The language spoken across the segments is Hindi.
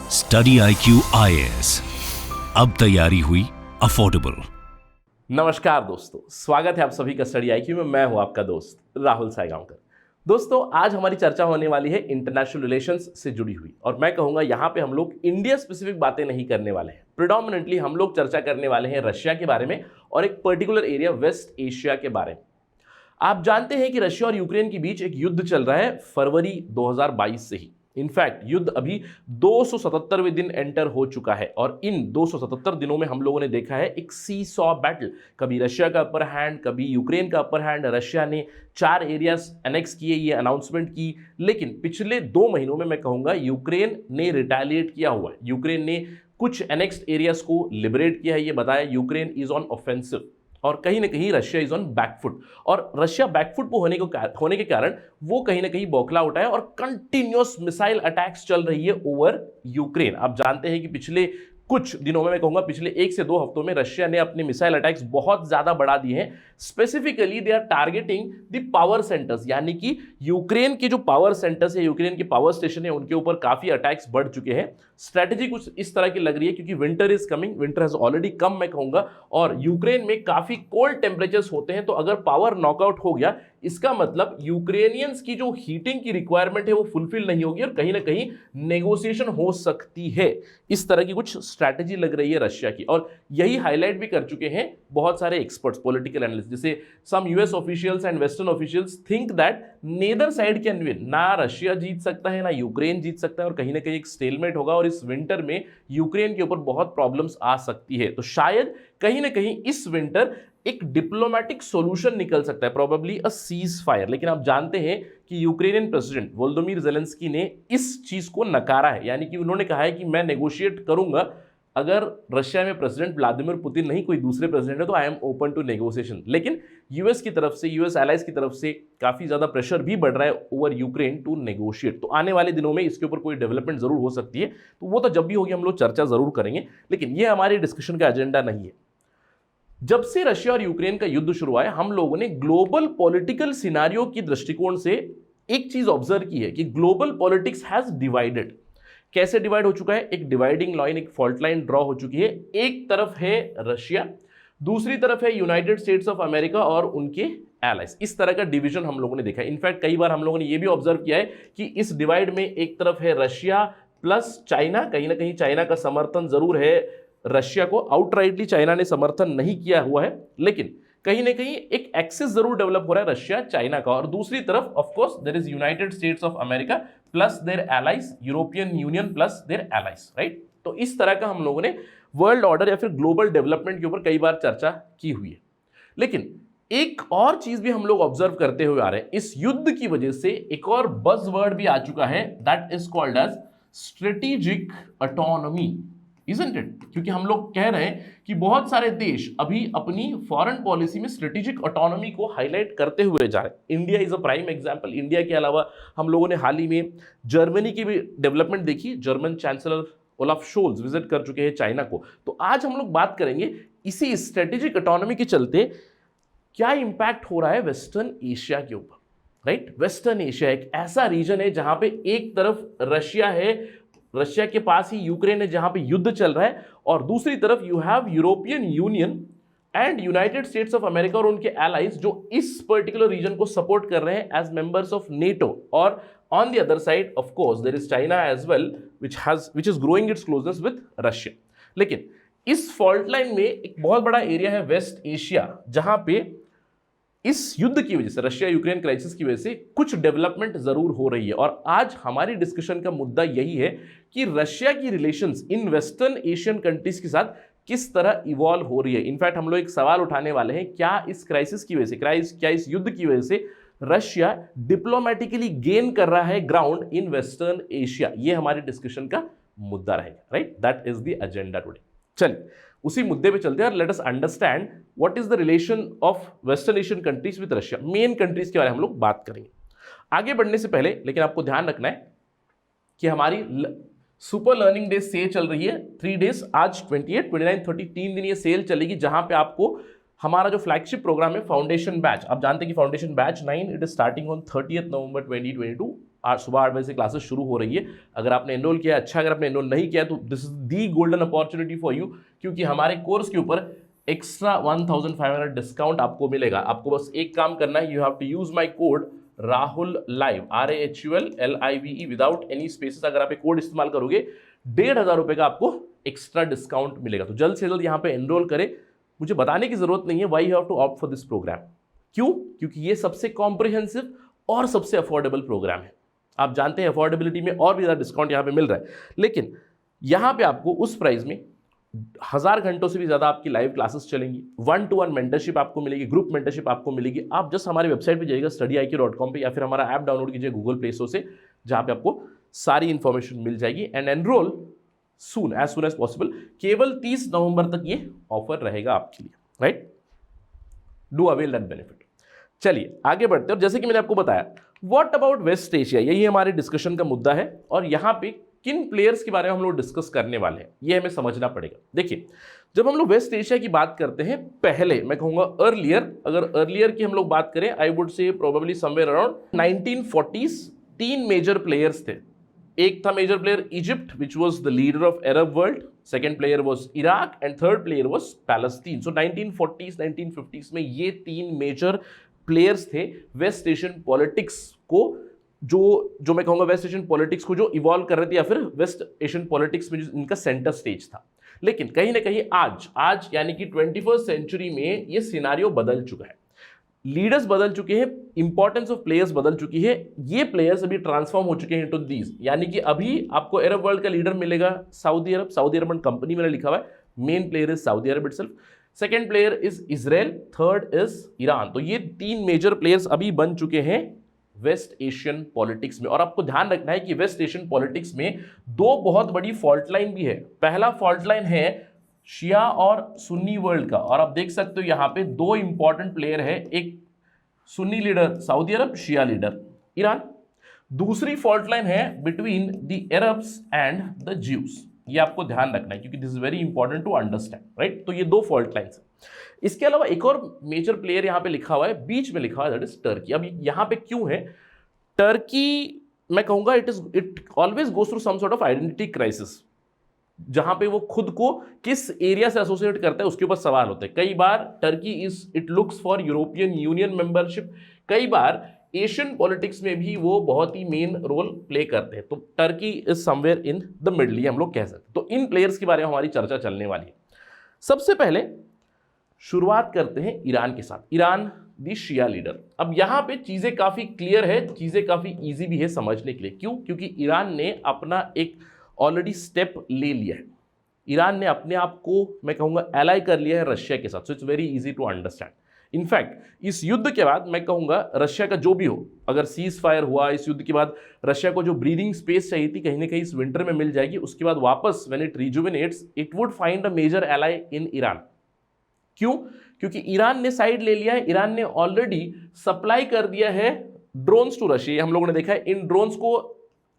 स्टडी IQ IAS, अब तैयारी हुई अफोर्डेबल। नमस्कार दोस्तों, स्वागत है आप सभी का स्टडी IQ में। मैं हूं आपका दोस्त राहुल सायगांवकर। दोस्तों, आज हमारी चर्चा होने वाली है इंटरनेशनल रिलेशंस से जुड़ी हुई, और मैं कहूंगा यहां पे हम लोग इंडिया स्पेसिफिक बातें नहीं करने वाले हैं। प्रिडोमिनेंटली हम लोग चर्चा करने वाले हैं रशिया के बारे में और एक पर्टिकुलर एरिया वेस्ट एशिया के बारे में। आप जानते हैं कि रशिया और यूक्रेन के बीच एक युद्ध चल रहा है फरवरी 2022 से ही। इनफैक्ट युद्ध अभी 277वें दिन एंटर हो चुका है, और इन 277 दिनों में हम लोगों ने देखा है एक सी सॉ बैटल। कभी रशिया का अपर हैंड, कभी यूक्रेन का अपर हैंड। रशिया ने 4 एरियाज एनेक्स किए, ये अनाउंसमेंट की, लेकिन पिछले 2 महीनों में मैं कहूंगा यूक्रेन ने रिटेलिएट किया हुआ है। यूक्रेन ने कुछ एनेक्स्ड एरियाज को लिबरेट किया है, ये बताया यूक्रेन इज ऑन ऑफेंसिव, और कहीं ना कहीं रशिया इज ऑन बैकफुट। और रशिया बैकफुट पर होने के कारण वो कहीं ना कहीं बौखला उठा है और कंटिन्यूअस मिसाइल अटैक्स चल रही है ओवर यूक्रेन। आप जानते हैं कि पिछले कुछ दिनों में, मैं कहूंगा पिछले 1 से 2 हफ्तों में, रशिया ने अपने मिसाइल अटैक्स बहुत ज्यादा बढ़ा दिए हैं। Specifically they are targeting the power centres, यानी कि यूक्रेन के जो पावर सेंटर्स है, यूक्रेन के पावर स्टेशन है, उनके ऊपर काफी अटैक्स बढ़ चुके हैं। स्ट्रेटेजी कुछ इस तरह की लग रही है क्योंकि winter is coming, winter has already come मैं कहूंगा, और यूक्रेन में काफी कोल्ड टेम्परेचर्स होते हैं। तो अगर पावर नॉकआउट हो गया, इसका मतलब यूक्रेनियंस की जो हीटिंग की रिक्वायरमेंट है वो फुलफिल नहीं होगी, और कहीं ना कहीं नेगोशिएशन हो सकती है। इस तरह की कुछ स्ट्रैटेजी लग रही है रशिया की, और यही हाईलाइट भी कर चुके हैं बहुत सारे एक्सपर्ट्स, पॉलिटिकल एनालिस्ट, जैसे some US officials and western officials think that neither side can win. ना रशिया जीत सकता है, ना यूक्रेन जीत सकता है, और कहीं ना कहीं एक स्टेलमेट होगा, और इस विंटर में यूक्रेन के ऊपर बहुत प्रॉब्लम्स आ सकती है। तो शायद कहीं ना कहीं इस विंटर एक डिप्लोमेटिक सॉल्यूशन निकल सकता है, प्रोबेबली अ सीज फायर। लेकिन आप जानते हैं कि यूक्रेनियन प्रेसिडेंट वोलोदिमीर ज़ेलेंस्की ने इस चीज को नकारा है, यानी कि उन्होंने कहा है कि मैं नेगोशिएट करूंगा, अगर रशिया में प्रेसिडेंट व्लादिमीर पुतिन नहीं कोई दूसरे प्रेसिडेंट है तो I am open to negotiation. लेकिन यूएस की तरफ से, यूएस एलाइज की तरफ से काफी ज्यादा प्रेशर भी बढ़ रहा है ओवर यूक्रेन टू नेगोशिएट। तो आने वाले दिनों में इसके ऊपर कोई डेवलपमेंट जरूर हो सकती है, तो वो तो जब भी होगी हम लोग चर्चा जरूर करेंगे, लेकिन ये हमारे डिस्कशन का एजेंडा नहीं है। जब से रशिया और यूक्रेन का युद्ध शुरू हुआ है, हम लोगों ने ग्लोबल पॉलिटिकल सिनारियो की दृष्टिकोण से एक चीज ऑब्जर्व की है कि ग्लोबल पॉलिटिक्स हैज डिवाइडेड। कैसे डिवाइड हो चुका है? एक डिवाइडिंग लाइन, एक फॉल्ट लाइन ड्रॉ हो चुकी है। एक तरफ है रशिया, दूसरी तरफ है यूनाइटेड स्टेट्स ऑफ अमेरिका और उनके एलाइज। इस तरह का डिवीजन हम लोगों ने देखा है। इनफैक्ट कई बार हम लोगों ने यह भी ऑब्जर्व किया है कि इस डिवाइड में एक तरफ है रशिया प्लस चाइना। कहीं ना कहीं चाइना का समर्थन जरूर है रशिया को, आउटराइटली चाइना ने समर्थन नहीं किया हुआ है, लेकिन कहीं ना कहीं एक एक्सेस जरूर डेवलप हो रहा है रशिया चाइना का। और दूसरी तरफ of course there is United States of America plus their allies, European Union plus their allies, right. तो इस तरह का हम लोगों ने वर्ल्ड ऑर्डर या फिर ग्लोबल डेवलपमेंट के ऊपर कई बार चर्चा की हुई है। लेकिन एक और चीज भी हम लोग ऑब्जर्व करते हुए आ रहे हैं, इस युद्ध की वजह से एक और बज़वर्ड भी आ चुका है, that is called as strategic autonomy, Isn't it? क्योंकि हम लोग कह रहे हैं कि बहुत सारे देश अभी अपनी फॉरेन पॉलिसी में स्ट्रेटेजिक ऑटोनॉमी को हाईलाइट करते हुए जा रहे हैं। India is a prime example. India के अलावा हम लोगों ने हाल ही में जर्मनी की भी डेवलपमेंट देखी। German chancellor Olaf Scholz visit कर चुके हैं चाइना को। तो आज हम लोग बात करेंगे इसी स्ट्रेटेजिक ऑटोनॉमी के चलते क्या इंपैक्ट हो रहा है वेस्टर्न एशिया के ऊपर, राइट। वेस्टर्न एशिया एक ऐसा रीजन है जहां पे एक तरफ रशिया है, रशिया के पास ही यूक्रेन है जहां पे युद्ध चल रहा है, और दूसरी तरफ you have European union and United States of America और उनके एलाइज जो इस पर्टिकुलर रीजन को सपोर्ट कर रहे हैं एज मेंबर्स ऑफ नेटो। और on the other side of course there is China as well which is growing its closeness with Russia. लेकिन इस फॉल्ट लाइन में एक बहुत बड़ा एरिया है वेस्ट एशिया, जहां पे इस युद्ध की वजह से, रशिया यूक्रेन क्राइसिस की वजह से कुछ डेवलपमेंट जरूर हो रही है। और आज हमारी डिस्कशन का मुद्दा यही है कि रशिया की relations in western Asian countries के साथ किस तरह इवॉल्व हो रही है। इनफैक्ट हम लोग एक सवाल उठाने वाले हैं, क्या इस क्राइसिस की वजह से, क्या इस युद्ध की वजह से रशिया डिप्लोमेटिकली गेन कर रहा है ग्राउंड इन वेस्टर्न एशिया? ये हमारी डिस्कशन का मुद्दा रहेगा, right. That is the agenda today. चलिए उसी मुद्दे पे चलते हैं और let us understand what is the relation of western Asian countries with Russia. Main countries के बारे में हम लोग बात करेंगे। आगे बढ़ने से पहले लेकिन आपको ध्यान रखना है कि हमारी सुपर लर्निंग डे सेल चल रही है 3 डेज, आज 28, 29, 30 3 दिन ये सेल चलेगी, जहां पे आपको हमारा जो फ्लैगशिप प्रोग्राम है फाउंडेशन बैच, आप जानते हैं कि foundation batch 9 it is starting on 30th November 2022 आज सुबह 8 बजे से क्लासेस शुरू हो रही है। अगर आपने एनरोल किया है अच्छा, अगर आपने एनरोल नहीं किया है तो this is the golden opportunity for you, क्योंकि हमारे कोर्स के ऊपर एक्स्ट्रा 1500 डिस्काउंट आपको मिलेगा। आपको बस एक काम करना है, you have to use my code Rahul live, RAHULLIVE without any spaces. अगर आप एक कोड इस्तेमाल करोगे 1500 रुपए का आपको एक्स्ट्रा डिस्काउंट मिलेगा। तो जल्द से जल्द यहाँ पे एनरोल करें। मुझे बताने की जरूरत नहीं है why you have to opt for this programme. क्यों? क्योंकि ये सबसे कॉम्प्रिहेंसिव और सबसे अफोर्डेबल प्रोग्राम है। आप जानते हैं अफोर्डेबिलिटी में और भी ज़्यादा डिस्काउंट यहाँ पे मिल रहा है, लेकिन यहाँ पे आपको उस प्राइस में 1000 घंटों से भी ज़्यादा आपकी लाइव क्लासेस चलेंगी, 1-to-1 मेंटरशिप आपको मिलेगी, ग्रुप मेंटरशिप आपको मिलेगी। आप जस्ट हमारे वेबसाइट पे जाइएगा studyIQ.com पे, या फिर हमारा ऐप डाउनलोड कीजिए गूगल प्ले स्टोर से, जहाँ पे आपको सारी इंफॉर्मेशन मिल जाएगी। And enrol soon as possible. केवल 30 नवंबर तक ये ऑफर रहेगा आपके लिए, right? Do avail that benefit. चलिए आगे बढ़ते हैं। और जैसे कि मैंने आपको बताया, व्हाट अबाउट वेस्ट एशिया, यही हमारे डिस्कशन का मुद्दा है। और यहाँ पे किन प्लेयर्स के बारे में हम लोग डिस्कस करने वाले हैं, ये हमें समझना पड़ेगा। देखिए, जब हम लोग वेस्ट एशिया की बात करते हैं, पहले मैं कहूँगा अर्लियर, अगर अर्लियर की हम लोग बात करें, I would say probably somewhere around 1940s 3 major players थे। एक था major player Egypt, which was the leader of Arab world, second player was Iraq and third player was Palestine. So 1940s 1950s में ये 3 मेजर प्लेयर्स थे वेस्ट एशियन पॉलिटिक्स को, जो मैं कहूँगा वेस्ट एशियन पॉलिटिक्स को जो इवॉल्व कर रहे थे, या फिर वेस्ट एशियन पॉलिटिक्स में जो इनका सेंटर स्टेज था। लेकिन कहीं ना कहीं आज यानी कि 21st सेंचुरी में ये सिनारियो बदल चुका है। लीडर्स बदल चुके हैं, इंपॉर्टेंस ऑफ प्लेयर्स बदल चुकी है। ये प्लेयर्स अभी ट्रांसफॉर्म हो चुके हैं इनटू दीज, यानी कि अभी आपको अरब वर्ल्ड का लीडर मिलेगा सऊदी अरब कंपनी में लिखा हुआ है, main player is Saudi Arab itself, second player is Israel, third is Iran. तो ये 3 मेजर प्लेयर्स अभी बन चुके हैं वेस्ट एशियन पॉलिटिक्स में। और आपको ध्यान रखना है कि वेस्ट एशियन पॉलिटिक्स में 2 बहुत बड़ी फॉल्ट लाइन भी है। पहला फॉल्ट लाइन है शिया और सुन्नी वर्ल्ड का, और आप देख सकते हो यहाँ पे 2 इंपॉर्टेंट प्लेयर है, एक सुन्नी लीडर सऊदी अरब, शिया लीडर ईरान। दूसरी फॉल्ट लाइन है between the Arabs and the Jews. ये आपको ध्यान रखना है क्योंकि this is very important to understand, right? तो ये 2 फॉल्ट लाइन्स है। इसके अलावा एक और मेजर प्लेयर यहाँ पे लिखा हुआ है, बीच में लिखा हुआ है, दैट इज टर्की। अब यहाँ पे क्यों है टर्की? मैं कहूँगा it always goes through some sort of identity crisis, जहां पे वो खुद को किस एरिया से एसोसिएट करता है उसके ऊपर सवाल होते हैं। कई बार Turkey it looks for European Union membership, कई बार एशियन पॉलिटिक्स में भी वो बहुत ही मेन रोल प्ले करते हैं। तो Turkey is somewhere in the middle, हम लोग कह सकते हैं। तो इन प्लेयर्स के बारे में हमारी चर्चा चलने वाली है। सबसे पहले शुरुआत करते हैं ईरान के साथ। ईरान दी शिया लीडर। अब यहाँ पे चीजें काफी क्लियर है, चीजें काफी ईजी भी है समझने के लिए। क्यों? क्योंकि ईरान ने अपना एक ऑलरेडी स्टेप ले लिया है। ईरान ने अपने आप को मैं कहूँगा एलाई कर लिया है रशिया के साथ। So it's very easy to understand. In fact इस युद्ध के बाद मैं कहूँगा रशिया का जो भी हो, अगर सीज फायर हुआ इस युद्ध के बाद, रशिया को जो ब्रीदिंग स्पेस चाहिए थी कहीं ना कहीं इस विंटर में मिल जाएगी। उसके बाद वापस when it rejuvenates it would find a major ally in Iran. क्यों? क्योंकि ईरान ने साइड ले लिया है। ईरान ने ऑलरेडी सप्लाई कर दिया है ड्रोन्स टू रशिया। हम लोगों ने देखा है इन ड्रोन्स को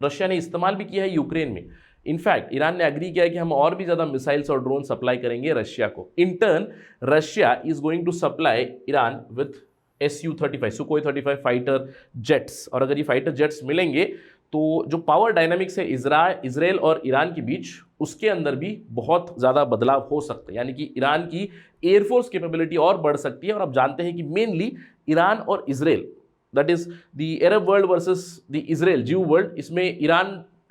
रशिया ने इस्तेमाल भी किया है यूक्रेन में। इनफैक्ट ईरान ने एग्री किया है कि हम और भी ज्यादा मिसाइल्स और ड्रोन सप्लाई करेंगे रशिया को। In turn Russia is going to supply Iran with Su-35 Sukhoi 35 fighter jets. और अगर ये फाइटर जेट्स मिलेंगे तो जो पावर डायनामिक्स है इजराइल और ईरान के बीच, उसके अंदर भी बहुत ज़्यादा बदलाव हो सकते हैं। यानी कि ईरान की एयरफोर्स कैपेबिलिटी और बढ़ सकती है। और आप जानते हैं कि मेनली ईरान और Israel, that is the Arab world versus the Israel ज्यू वर्ल्ड, इसमें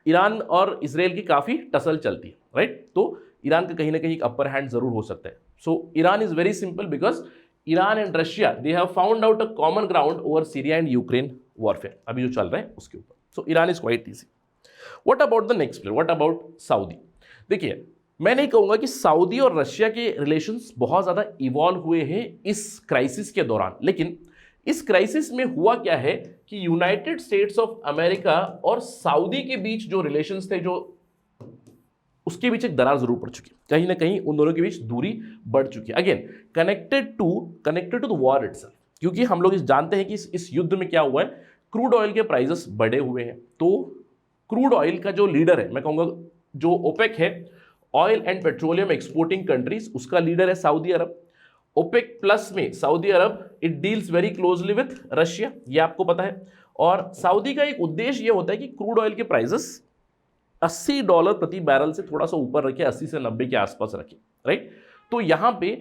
ईरान और इजराइल की काफ़ी टसल चलती है, राइट? तो ईरान का कहीं ना कहीं एक अपर हैंड जरूर हो सकता है। So Iran is very simple because Iran and Russia they have found out a common ground over Syria and Ukraine warfare, अभी जो चल रहा है उसके ऊपर। So Iran is quite easy. What about the next player? What about Saudi? देखिए, मैं नहीं कहूंगा कि सऊदी और रशिया के रिलेशंस बहुत ज़्यादा इवॉल्व हुए हैं इस क्राइसिस के दौरान, लेकिन इस क्राइसिस में हुआ क्या है कि यूनाइटेड स्टेट्स ऑफ अमेरिका और सऊदी के बीच जो रिलेशंस थे, जो उसके बीच एक दरार जरूर पड़ चुकी है। कहीं ना कहीं उन दोनों के बीच दूरी बढ़ चुकी है। Again connected to the war itself, क्योंकि हम लोग जानते हैं कि इस युद्ध में क्या हुआ है, क्रूड ऑयल के प्राइसेस बढ़े हुए हैं। तो क्रूड ऑयल का जो लीडर है, मैं कहूँगा जो ओपेक है, oil and petroleum exporting countries, उसका लीडर है सऊदी अरब। ओपेक प्लस में Saudi Arab it deals very closely with Russia, ये आपको पता है। और सऊदी का एक उद्देश्य ये होता है कि क्रूड ऑयल के प्राइसेस $80 प्रति बैरल से थोड़ा सा ऊपर रखे, 80 से 90 के आसपास रखे, राइट। तो यहाँ पे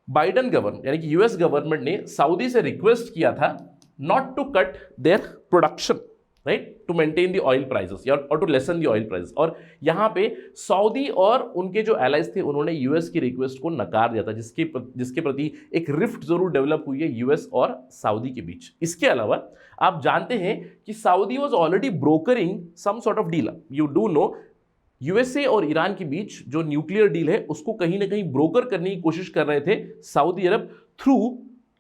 बाइडन गवर्नमेंट यानी कि यूएस गवर्नमेंट ने सऊदी से रिक्वेस्ट किया था not to cut their production, right, to maintain the oil prices और to lessen the oil prices. और यहाँ पे सऊदी और उनके जो एलाइज थे उन्होंने यूएस की रिक्वेस्ट को नकार दिया था, जिसके प्रति एक रिफ्ट जरूर डेवलप हुई है यूएस और सऊदी के बीच। इसके अलावा आप जानते हैं कि Saudi was already brokering some sort of deal. You do know USA और ईरान के बीच जो न्यूक्लियर डील है उसको कहीं ना कहीं ब्रोकर करने की कोशिश कर रहे थे सऊदी अरब थ्रू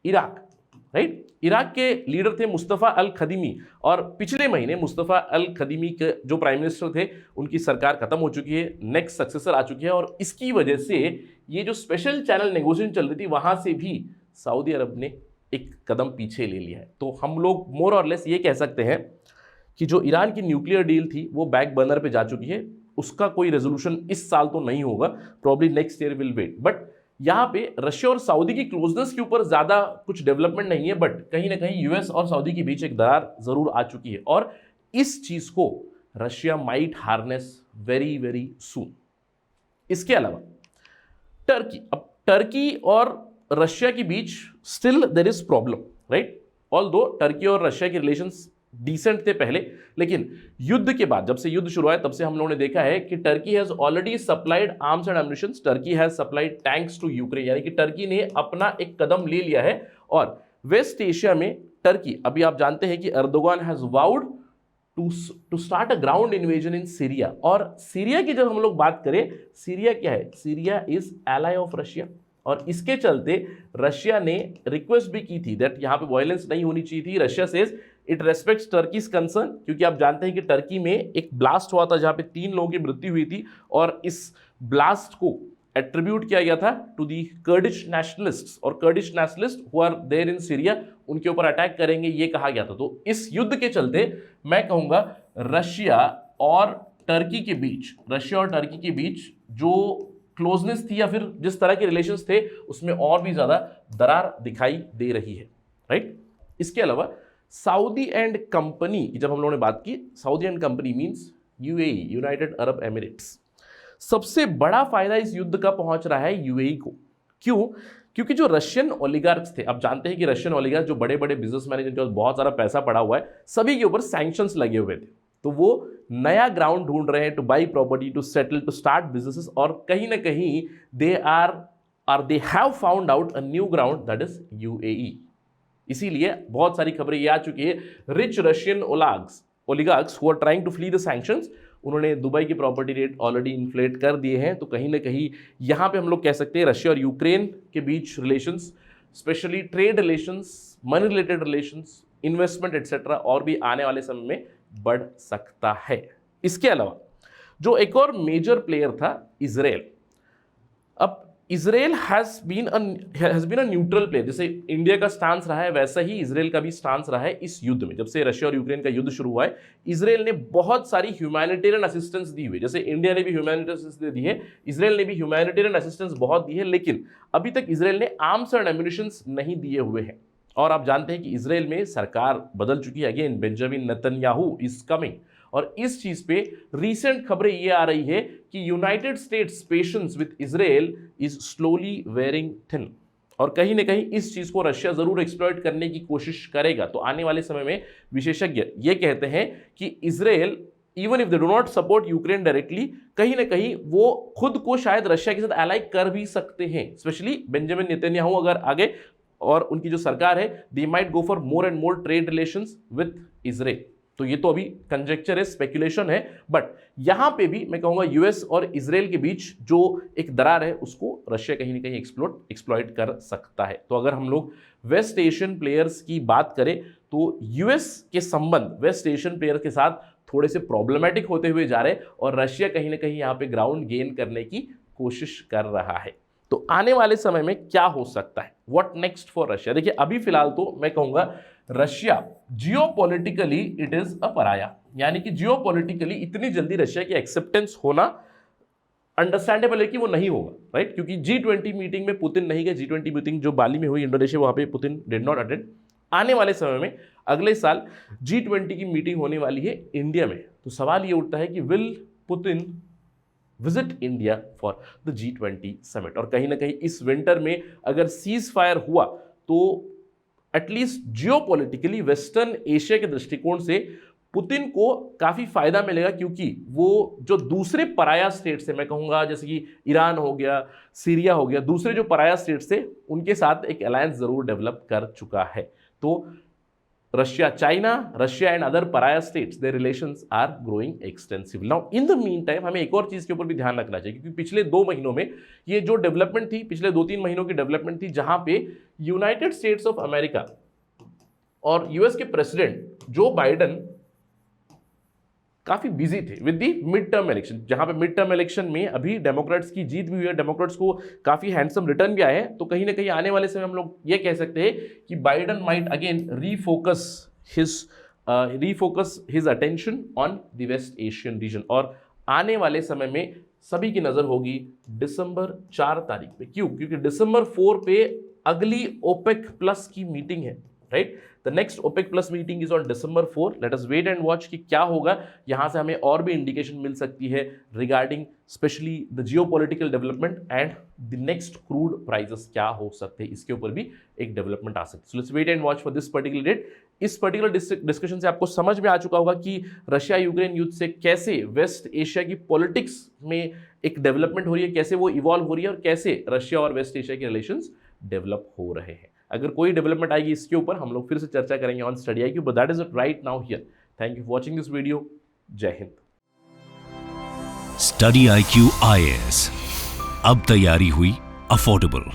इराक, राइट। इराक के लीडर थे मुस्तफ़ा अल खदीमी, और पिछले महीने मुस्तफ़ा अल खदीमी के जो प्राइम मिनिस्टर थे उनकी सरकार खत्म हो चुकी है, नेक्स्ट सक्सेसर आ चुकी है, और इसकी वजह से ये जो स्पेशल चैनल नेगोशिएशन चल रही थी वहां से भी सऊदी अरब ने एक कदम पीछे ले लिया है। तो हम लोग मोर और लेस ये कह सकते हैं कि जो ईरान की न्यूक्लियर डील थी वो बैक बर्नर पे जा चुकी है, उसका कोई रेजोल्यूशन इस साल तो नहीं होगा, probably next year will wait. But यहाँ पे रशिया और सऊदी की क्लोजनेस के ऊपर ज्यादा कुछ डेवलपमेंट नहीं है, बट कहीं ना कहीं यूएस और सऊदी के बीच एक दरार जरूर आ चुकी है, और इस चीज को Russia might harness very very soon. इसके अलावा टर्की, अब टर्की और रशिया के बीच still there is problem, right. Although Turkey और रशिया के रिलेशंस डिसेंट थे पहले, लेकिन युद्ध के बाद, जब से युद्ध शुरू हुआ है तब से हम लोगों ने देखा है कि Turkey has already supplied arms and ammunition, Turkey has supplied tanks to Ukraine, यानी कि टर्की ने अपना एक कदम ले लिया है। और वेस्ट एशिया में टर्की, अभी आप जानते हैं कि Erdogan has vowed to start a ground invasion in Syria. और सीरिया की जब हम लोग बात करें, सीरिया क्या है, Syria is ally of Russia, और इसके चलते रशिया ने रिक्वेस्ट भी की थी दैट यहाँ पे वायलेंस नहीं होनी चाहिए थी। Russia says it respects Turkey's concern, क्योंकि आप जानते हैं कि टर्की में एक ब्लास्ट हुआ था जहाँ पे 3 लोगों की मृत्यु हुई थी, और इस ब्लास्ट को एट्रीब्यूट किया गया था टू दी कर्डिश नेशनलिस्ट्स, और Kurdish nationalist who are there in Syria उनके ऊपर अटैक करेंगे ये कहा गया था। तो इस युद्ध के चलते मैं कहूँगा रशिया और टर्की के बीच जो क्लोजनेस थी या फिर जिस तरह के रिलेशंस थे उसमें और भी ज्यादा दरार दिखाई दे रही है, राइट। इसके अलावा सऊदी एंड कंपनी की जब हम लोगों ने बात की, Saudi and company means UAE, United Arab Emirates. सबसे बड़ा फायदा इस युद्ध का पहुंच रहा है यूएई को। क्यों? क्योंकि जो रशियन ओलिगार्क्स थे, आप जानते हैं कि रशियन ओलिगार्क जो बड़े बड़े बिजनेसमैन हैं जिनके पास बहुत सारा पैसा पड़ा हुआ है, सभी के ऊपर सैंक्शंस लगे हुए थे, तो वो नया ग्राउंड ढूंढ रहे हैं to buy property, to settle, to start businesses, और कहीं ना कहीं they have found out a new ground that is UAE. इसीलिए बहुत सारी खबरें ये आ चुकी है, rich Russian oligarchs who are trying to flee the sanctions, उन्होंने दुबई के प्रॉपर्टी रेट ऑलरेडी इन्फ्लेट कर दिए हैं। तो कहीं ना कहीं यहाँ पे हम लोग कह सकते हैं रशिया और यूक्रेन के बीच relations, specially trade relations, money related relations, investment etcetera, और भी आने वाले समय में बढ़ सकता है। इसके अलावा जो एक और मेजर प्लेयर था इजराइल। अब Israel has been a neutral player, जैसे इंडिया का स्टांस रहा है वैसा ही इजराइल का भी स्टांस रहा है इस युद्ध में। जब से रशिया और यूक्रेन का युद्ध शुरू हुआ है, इजराइल ने बहुत सारी ह्यूमैनिटेरियन असिस्टेंस दी हुई है, जैसे इंडिया ने भी ह्यूमैनिटेरियन असिस्टेंस दी है, इजराइल ने भी ह्यूमैनिटेरियन असिस्टेंस बहुत दी है, लेकिन अभी तक इजराइल ने आर्म्स एंड एम्युनिशंस नहीं दिए हुए हैं। और आप जानते हैं कि इजराइल में सरकार बदल चुकी है, again Benjamin Netanyahu is coming, और इस चीज पे रीसेंट खबरें ये आ रही है कि United states patience with Israel is slowly wearing thin, और कहीं ना कहीं इस चीज को रशिया जरूर एक्सप्लॉइट करने की कोशिश करेगा। तो आने वाले समय में विशेषज्ञ ये कहते हैं कि Israel even if they do not support Ukraine directly, कहीं ना कहीं वो खुद को शायद रशिया के साथ अलाई कर भी सकते हैं, स्पेशली बेंजामिन नेतन्याहू अगर आगे, और उनकी जो सरकार है, they might go for more and more trade relations with Israel. तो ये तो अभी कंजेक्चर है, स्पेकुलेशन है, बट यहां पे भी मैं कहूंगा यूएस और इजराइल के बीच जो एक दरार है उसको रशिया कहीं ना कहीं एक्सप्लॉइट कर सकता है। तो अगर हम लोग वेस्ट एशियन प्लेयर्स की बात करें तो यूएस के संबंध वेस्ट एशियन प्लेयर के साथ थोड़े से प्रॉब्लमेटिक होते हुए जा रहे हैं, और रशिया कहीं ना कहीं यहाँ पे ग्राउंड गेन करने की कोशिश कर रहा है। तो आने वाले समय में क्या हो सकता है, व्हाट नेक्स्ट फॉर रशिया? देखिए अभी फिलहाल तो मैं कहूंगा Russia geopolitically it is a पराया, यानी कि जियोपॉलिटिकली इतनी जल्दी रशिया की एक्सेप्टेंस होना अंडरस्टैंडेबल है कि वो नहीं होगा, राइट। क्योंकि G20 मीटिंग में पुतिन नहीं गए, G20 मीटिंग जो बाली में हुई इंडोनेशिया, वहां पे पुतिन डिड नॉट अटेंड। आने वाले समय में अगले साल G20 की मीटिंग होने वाली है इंडिया में। तो सवाल ये उठता है कि will Putin visit India for the G20 summit. और कहीं ना कहीं इस विंटर में अगर सीज फायर हुआ तो एटलीस्ट जियोपॉलिटिकली वेस्टर्न एशिया के दृष्टिकोण से पुतिन को काफी फायदा मिलेगा, क्योंकि वो जो दूसरे पराया स्टेट से, मैं कहूंगा जैसे कि ईरान हो गया, सीरिया हो गया, दूसरे जो पराया स्टेट से उनके साथ एक अलायंस जरूर डेवलप कर चुका है। तो Russia, China, Russia and other pariah states, their relations are growing extensively. Now in the mean time हमें एक और चीज के ऊपर भी ध्यान रखना चाहिए, क्योंकि पिछले 2 महीनों में ये जो डेवलपमेंट थी, पिछले 2-3 महीनों की डेवलपमेंट थी, जहां पे यूनाइटेड स्टेट्स ऑफ अमेरिका और यूएस के प्रेसिडेंट जो बाइडन काफी बिजी थे with the mid term election, जहां पे मिड टर्म इलेक्शन में अभी डेमोक्रेट्स की जीत भी हुई है, डेमोक्रेट्स को काफी हैंडसम रिटर्न भी आए हैं। तो कहीं ना कहीं आने वाले समय हम लोग ये कह सकते हैं कि Biden might again refocus his attention on the West Asian region. और आने वाले समय में सभी की नजर होगी दिसंबर 4 तारीख पे। क्यों? क्योंकि दिसंबर 4 पे अगली ओपेक प्लस की मीटिंग है, right. The next OPEC plus meeting is on December 4। Let us wait and watch कि क्या होगा। यहां से हमें और भी इंडिकेशन मिल सकती है regarding specially the geopolitical development and the next crude prices क्या हो सकते हैं, इसके ऊपर भी एक डेवलपमेंट आ सकती है। So let's wait and watch for this particular date. इस पर्टिकुलर डिस्कशन से आपको समझ में आ चुका होगा कि रशिया यूक्रेन युद्ध से कैसे वेस्ट एशिया की पॉलिटिक्स में एक डेवलपमेंट हो रही है, कैसे वो इवॉल्व हो रही है और कैसे रशिया और वेस्ट एशिया के रिलेशंस डेवलप हो रहे हैं। अगर कोई डेवलपमेंट आएगी इसके ऊपर हम लोग फिर से चर्चा करेंगे on study IQ, but that is it right now here. Thank you for watching this video. जय हिंद। स्टडी IQ IAS, अब तैयारी हुई अफोर्डेबल।